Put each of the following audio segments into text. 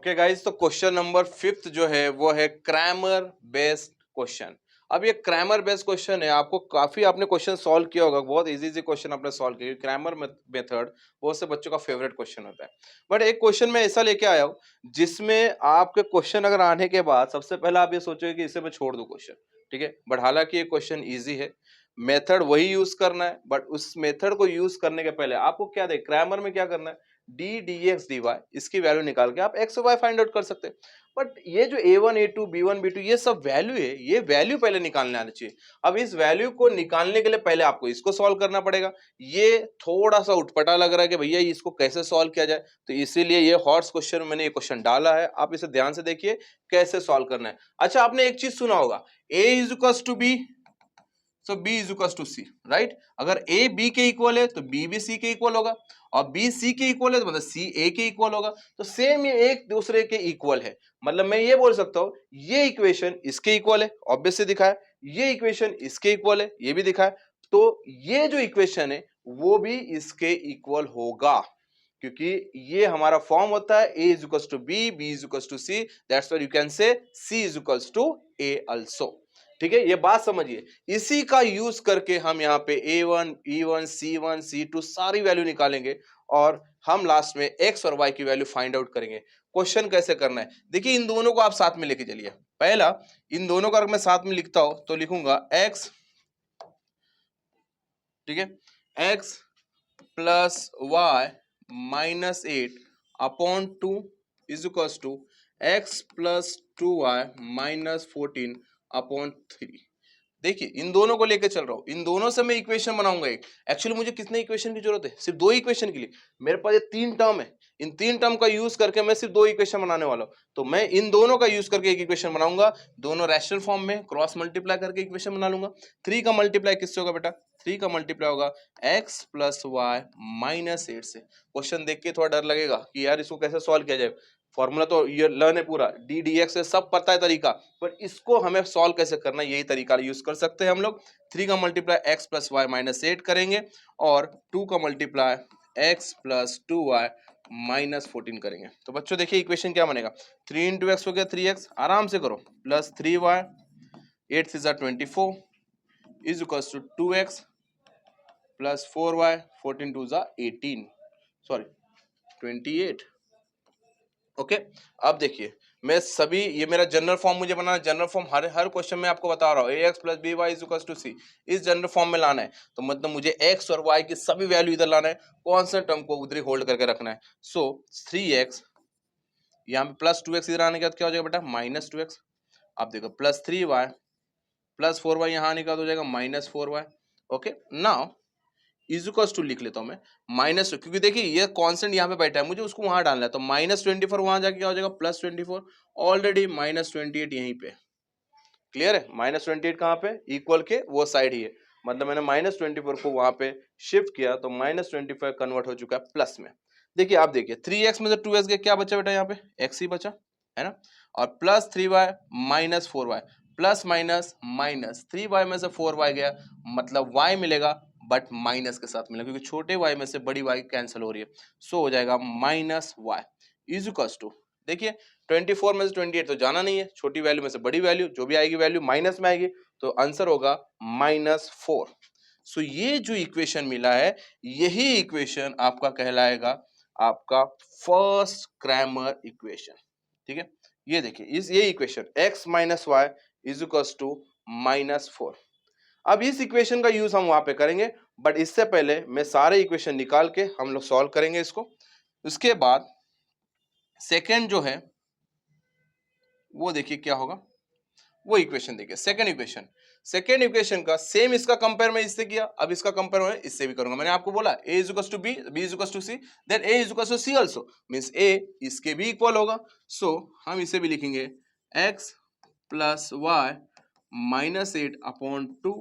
Okay guys, तो question number 5th जो है वो है क्रैमर बेस्ड क्वेश्चन। अब ये क्रैमर बेस्ड क्वेश्चन है, आपको काफी आपने क्वेश्चन सॉल्व किया होगा, बहुत इजी इजी क्वेश्चन आपने सॉल्व किए। क्रैमर मेथड बहुत से बच्चों का फेवरेट क्वेश्चन होता है। बट एक क्वेश्चन मैं ऐसा लेके आया हूँ जिसमें आपके क्वेश्चन अगर आने के बाद सबसे पहले आप ये सोचोगे कि इसे मैं छोड़ दूं क्वेश्चन, ठीक है। बट हालांकि ये क्वेश्चन ईजी है, मेथड वही यूज करना है। बट उस मेथड को यूज करने के पहले आपको क्या दे, क्रैमर में क्या करना है, d d x d y, इसकी वैल्यू निकाल के आप एक्स वाई फाइंड आउट कर सकते हैं। बट ये जो A1 A2 B1 B2 ये सब वैल्यू है, ये वैल्यू पहले निकालने आना चाहिए। अब इस वैल्यू को निकालने के लिए पहले आपको इसको सॉल्व करना पड़ेगा। ये थोड़ा सा उटपटा लग रहा है कि भैया इसको कैसे सॉल्व किया जाए, तो इसीलिए ये हॉट्स क्वेश्चन मैंने ये क्वेश्चन डाला है। आप इसे ध्यान से देखिए कैसे सॉल्व करना है। अच्छा, आपने एक चीज सुना होगा, A is equals to B, so B is equal to C, right. अगर A B के इक्वल है तो B भी C के इक्वल होगा, और B C के इक्वल है तो मतलब C A के इक्वल होगा। तो सेम ये एक दूसरे के इक्वल है। मतलब मैं ये बोल सकता हूँ ये इक्वेशन इसके इक्वल है, ऑब्वियस से दिखा है। ये इक्वेशन इसके इक्वल है, ये भी दिखा है। तो ये जो इक्वेशन है वो भी इसके इक्वल होगा, क्योंकि ये हमारा फॉर्म होता है A is equal to B, B is equal to C, that's why you can say C is equal to A also. ठीक है, ये बात समझिए। इसी का यूज करके हम यहाँ पे A1 E1 C1 C2 सारी वैल्यू निकालेंगे, और हम लास्ट में x और y की वैल्यू फाइंड आउट करेंगे। क्वेश्चन कैसे करना है देखिए, इन दोनों को आप साथ में लेके चलिए। पहला, इन दोनों का अगर मैं साथ में लिखता हूं तो लिखूंगा x, ठीक है, x plus y minus 8 upon 2 is equal to x plus 2y minus 14 upon 3। देखिए, इन दोनों को लेकर चल रहा हूं, इन दोनों से मैं इक्वेशन बनाऊंगा एक। एक्चुअली मुझे कितने इक्वेशन की जरूरत है, सिर्फ दो इक्वेशन के लिए। मेरे पास ये तीन टर्म है, इन तीन टर्म का यूज करके मैं सिर्फ दो इक्वेशन बनाने वाला हूं। तो मैं इन दोनों का यूज करके एक इक्वेशन बनाऊंगा, दोनों रैशनल फॉर्म में क्रॉस मल्टीप्लाई करके इक्वेशन बना लूंगा। 3 का मल्टीप्लाई किससे होगा बेटा, 3 का मल्टीप्लाई होगा x प्लस वाई माइनस 8 से। क्वेश्चन देख के थोड़ा डर लगेगा कि यार इसको कैसे सॉल्व किया जाए, फॉर्मूला तो ये लर्न है पूरा, डी डी एक्स से सब पता है तरीका, पर इसको हमें सॉल्व कैसे करना है यही तरीका यूज कर सकते हैं हम लोग। 3 का multiply x plus y minus 8 करेंगे, और 2 का multiply x plus 2y minus 14 करेंगे। तो बच्चों देखिए इक्वेशन क्या बनेगा, 3 इंटू एक्स हो गया 3x, आराम से करो, प्लस 3y 8 से 24 is equal to 2x plus 4y 14 two 18, sorry 28। Okay, अब देखिए मैं सभी, ये मेरा जनरल फॉर्म मुझे बनाना है। जनरल फॉर्म हर हर क्वेश्चन में आपको बता रहा हूँ, ax plus B Y is equal to C, इस जनरल फॉर्म में लाना है। तो मतलब मुझे x और y की सभी वैल्यू इधर लाना है, कौन सा टर्म को उधर ही होल्ड करके रखना है। सो 3x, यहाँ पे प्लस 2x इधर आने के बाद क्या हो जाएगा बेटा, माइनस 2x। आप देखो प्लस 3y प्लस 4y यहाँ आने के बाद हो जाएगा minus 4y। Okay, now equals to लिख लेता हूं मैं माइनस, क्योंकि देखिए ये कांस्टेंट यहाँ पे बैठा है, मुझे उसको वहां डालना है। तो माइनस 24 वहां जाके क्या हो जाएगा, प्लस 24, ऑलरेडी माइनस 28 यहीं पे। क्लियर है, माइनस 28 कहाँ पे, इक्वल के वो साइड ही है। मतलब मैंने माइनस 24 को वहां पे शिफ्ट किया, तो माइनस 25 कन्वर्ट हो चुका है प्लस में। देखिए आप देखिए 3x में से 2x गया, क्या बचा बेटा यहाँ पे, x ही बचा है ना। और plus 3y minus 4y, plus minus minus, 3y में से 4y गया, मतलब y मिलेगा, बट माइनस के साथ मिलेगा, क्योंकि छोटे y में से बड़ी y कैंसिल हो रही है। सो हो जाएगा minus y is equals to, देखिए 24 में से 28 तो जाना नहीं है, छोटी वैल्यू में से बड़ी वैल्यू जो भी आएगी वैल्यू माइनस में आएगी, तो आंसर होगा -4। सो ये जो इक्वेशन मिला है, यही इक्वेशन आपका कहलाएगा आपका फर्स्ट क्रैमर इक्वेशन। ठीक है, ये देखिए ये equation x minus y is equal to -4। अब इस इक्वेशन का यूज हम वहां पे करेंगे, बट इससे पहले मैं सारे इक्वेशन निकाल के हम लोग सॉल्व करेंगे इसको। उसके बाद सेकेंड जो है वो देखिए क्या होगा, वो इक्वेशन देखिए सेकेंड इक्वेशन का सेम इसका कंपेयर मैं इससे किया, अब इसका कंपेयर मैं इससे भी करूंगा। मैंने आपको बोला a is equal to b, b is equal to c, then a is equal to c also, means a इसके भी इक्वल होगा। सो हम इसे भी लिखेंगे x plus y minus 8 upon 2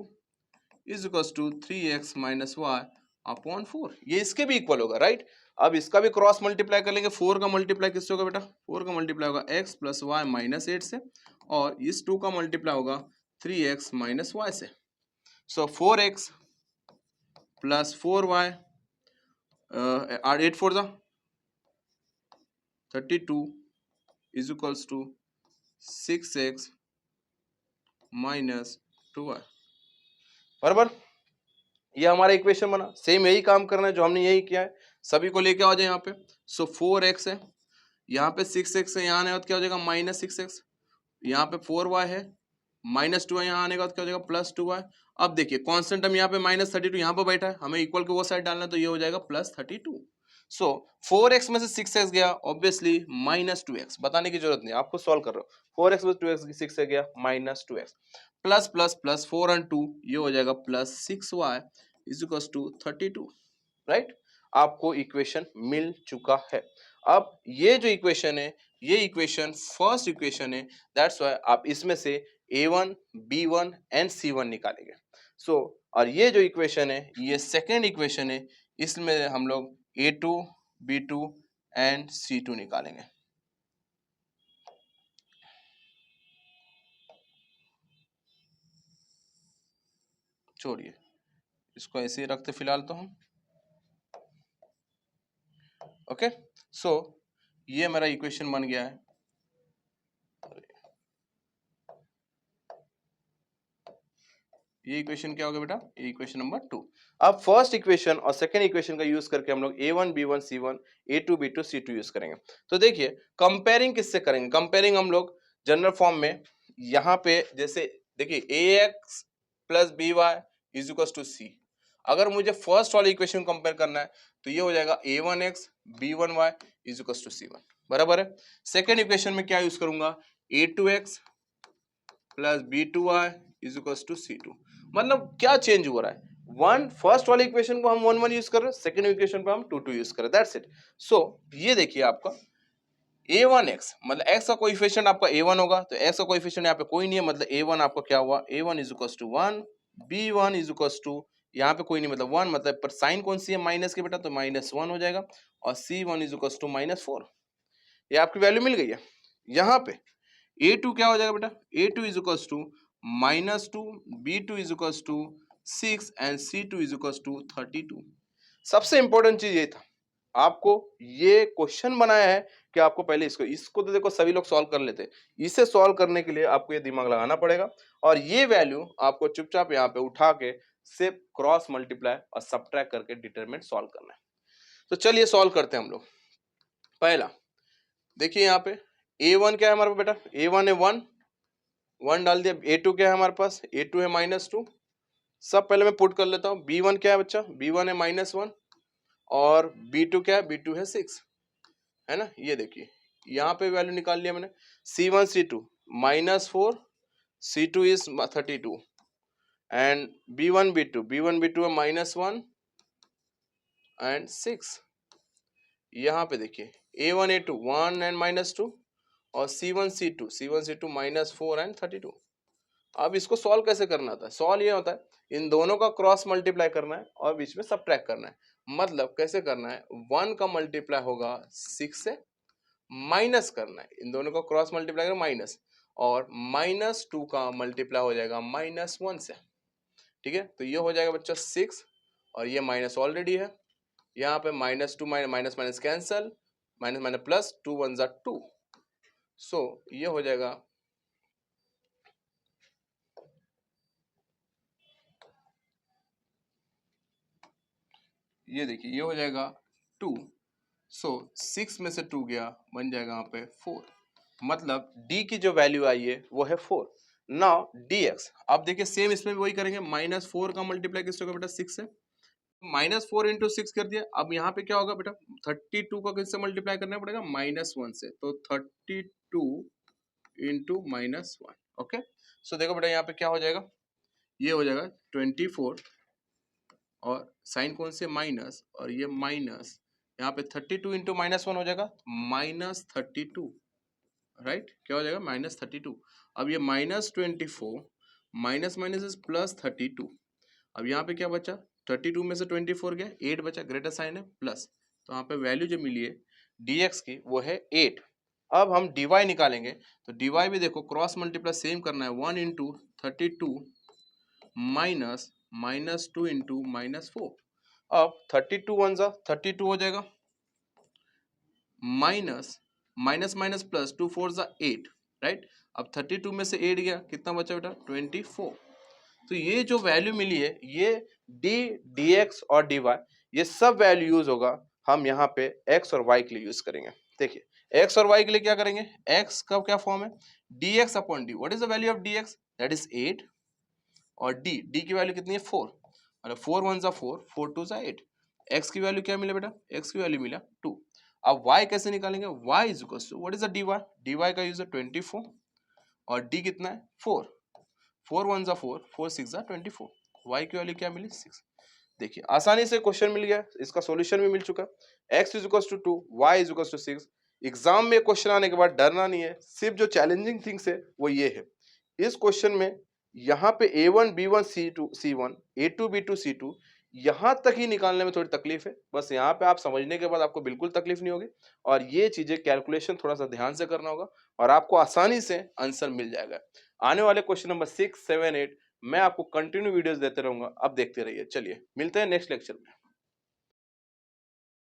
is equal to 3x minus y upon 4, ये इसके भी इक्वल होगा, राइट। अब इसका भी क्रॉस मल्टीप्लाई कर लेंगे, 4 का मल्टीप्लाई किससे होगा बेटा, 4 का मल्टीप्लाई होगा x प्लस वाई माइनस 8 से, और इस 2 का मल्टीप्लाई होगा 3x माइनस वाई से। So 4x plus 4y, 8 4 32 is equals to 6x minus 2y। बराबर, ये हमारा इक्वेशन बना। सेम यही काम करना है जो हमने यही किया है, सभी को लेके आ जाए यहाँ पे। सो 4x है, यहाँ पे 6x है, यहाँ आने के बाद क्या हो जाएगा -6x, यहाँ पे 4y है, -2y, यहाँ आने के बाद क्या हो जाएगा +2y। अब देखिए कांस्टेंट हम यहाँ पे -32 यहाँ पे बैठा है, हमें इक्वल के वो साइड डालना है, तो ये हो जाएगा +32। सो 4x में से 6x गया, ऑब्वियसली -2x, बताने की जरूरत नहीं, आपको सॉल्व कर रहे हो। 4x में 2x 6 से गया -2x, प्लस प्लस प्लस 4 और 2, ये हो जाएगा +6y is equal to 32। Right, आपको इक्वेशन मिल चुका है। अब ये जो इक्वेशन है, ये इक्वेशन फर्स्ट इक्वेशन है, दैट्स व्हाई आप इसमें से a1 b1 एंड c1 निकालेंगे। सो और ये जो इक्वेशन है, ये सेकेंड इक्वेशन है, इसमें हम लोग a2 b2 एंड c2 निकालेंगे। छोड़िए, इसको ऐसे ही रखते फिलहाल तो हम। ओके, सो ये मेरा इक्वेशन बन गया है। ये इक्वेशन क्या होगा बेटा, ये इक्वेशन नंबर 2। अब फर्स्ट इक्वेशन और सेकंड इक्वेशन का यूज करके हम लोग a1 b1 c1 a2 b2 c2 use करेंगे। तो देखिए कंपेयरिंग किससे करेंगे, कंपेयरिंग हम लोग जनरल फॉर्म में यहाँ पे जैसे देखिए ax plus B Y is equal to C. अगर मुझे फर्स्ट वाले इक्वेशन कंपेयर करना है तो ये हो जाएगा a1x b1y is equal to c1। बराबर है। सेकेंड इक्वेशन में क्या यूज करूंगा, a2x plus b2y is equal to c2। मतलब क्या चेंज हो रहा है, वन फर्स्ट वाले इक्वेशन को हम 1 1 यूज कर रहे हैं, सेकंड इक्वेशन पे हम 2 2 यूज कर रहे हैं, दैट्स इट। सो ये देखिए आपका a1x मतलब x का कोएफिशिएंट आपका a1 होगा, तो x का कोएफिशिएंट यहाँ पे कोई नहीं है, मतलब a1 आपका क्या हुआ, a1 is equal to 1, b1 is equal to यहाँ पे कोई नहीं मतलब 1, मतलब पर साइन कौन सी है माइनस के बेटा, तो -1 हो जाएगा, और c1 इज इक्वल टू -4। ये आपकी वैल्यू मिल गई है। यहाँ पे a2 क्या हो जाएगा बेटा, a2 is equal to -2, b2 is equal to 6 and c2 is equal to 32। सबसे इंपॉर्टेंट चीज ये था, आपको ये क्वेश्चन बनाया है कि आपको पहले इसको तो देखो सभी लोग सॉल्व कर लेते, इसे सॉल्व करने के लिए आपको ये दिमाग लगाना पड़ेगा, और ये वैल्यू आपको चुपचाप यहाँ पे उठा के सिर्फ क्रॉस मल्टीप्लाई और सब्ट्रैक्ट करके डिटरमिनेंट सॉल्व करना है। तो चलिए सॉल्व करते हैं हम लोग। पहला देखिए यहाँ पे a1 क्या है हमारे पास बेटा, a1 है 1, 1 डाल दिया। a2 क्या है हमारे पास, a2 है -2, सब पहले मैं पुट कर लेता हूँ। b1 क्या है बच्चा, b1 है -1, और b2 क्या है, b2 है 6, है ना। ये देखिए यहाँ पे वैल्यू निकाल लिया मैंने, c1 c2 -4, c2 is 32, and b1 b2 है -1 एंड 6। यहाँ पे देखिए a1 a2 1 एंड -2, और c1 c2 -4 एंड 32। अब इसको सॉल्व कैसे करना था, सॉल्व ये होता है इन दोनों का क्रॉस मल्टीप्लाई करना है और बीच में सब्ट्रैक्ट करना है। मतलब कैसे करना है, 1 का मल्टीप्लाई होगा 6 से, माइनस करना है, इन दोनों का क्रॉस मल्टीप्लाई कर माइनस, और -2 का मल्टीप्लाई हो जाएगा -1 से। ठीक है, तो ये हो जाएगा बच्चा 6, और ये माइनस ऑलरेडी है, यहाँ पे -2 minus minus cancel, minus minus plus, 2 1 जा 2। सो ये हो जाएगा, ये देखिए ये हो जाएगा 2। सो 6 में से 2 गया, बन जाएगा यहाँ पे 4। मतलब d की जो वैल्यू आई है वो है 4। नाउ dx, अब देखिए सेम इसमें भी वही करेंगे, -4 का मल्टीप्लाई किससे होगा बेटा, 6 से, -4 इंटू 6 कर दिया। अब यहाँ पे क्या होगा बेटा, 32 का किससे मल्टीप्लाई करना पड़ेगा, -1 से, तो 32 इंटू -1। ओके, सो देखो बेटा यहाँ पे क्या हो जाएगा, ये हो जाएगा 24, और साइन कौन से माइनस, और ये माइनस, यहाँ पे 32 इंटू -1 हो जाएगा -32। राइट, क्या हो जाएगा -32। अब ये -24 माइनस माइनस इज +32। अब यहाँ पे क्या बचा, 32 में से 24 गया, 8 बचा, ग्रेटर साइन है प्लस, तो यहाँ पे वैल्यू जो मिली है dx की वो है 8। अब हम dy निकालेंगे, तो dy भी देखो क्रॉस मल्टीप्लाई सेम करना है, 1 इंटू 32 माइनस -2 इंटू -4। अब 32 1 जा 32 हो जाएगा, माइनस माइनस माइनस प्लस, 2 4 ज़ा 8, राइट। अब 32 में से 8 गया, कितना बचा बेटा? 24। तो ये जो वैल्यू मिली है, ये डी, डी एक्स और डी वाई, ये सब वैल्यू यूज होगा, हम यहाँ पे एक्स और वाई के लिए यूज करेंगे। देखिए एक्स और वाई के लिए क्या करेंगे, एक्स का क्या फॉर्म है, D x upon D. What is the value of D x? That is 8, और डी की वैल्यू कितनी है? 4, मतलब 4 1 ज़ा 4, 4 2 ज़ा 8। एक्स की वैल्यू क्या मिला बेटा? एक्स की वैल्यू मिला 2। अब वाई कैसे निकालेंगे? Y is equal to, what is the d y? D y का यूज है 24, और डी कितना है? 4, 4 1 ज़ा 4, 4 6 ज़ा 24। वाई की वैल्यू क्या मिली? 6। देखिए आसानी से क्वेश्चन मिल गया, इसका सॉल्यूशन भी मिल चुका। x is equal to 2, y is equal to 6। Exam में क्वेश्चन आने के बाद डरना नहीं है, सिर्फ जो चैलेंजिंग थिंग्स है वो ये है। इस क्वेश्चन में यहाँ पे a1 b1 c2 c1 a2 b2 c2 यहाँ तक ही निकालने में थोड़ी तकलीफ है, बस यहाँ पे आप समझने के बाद आपको बिल्कुल तकलीफ नहीं होगी, और ये चीजें कैलकुलेशन थोड़ा सा ध्यान से करना होगा, और आपको आसानी से आंसर मिल जाएगा। आने वाले क्वेश्चन नंबर 6 7 8 मैं आपको कंटिन्यू वीडियोस देते रहूंगा, अब देखते रहिए। चलिए मिलते हैं नेक्स्ट लेक्चर में।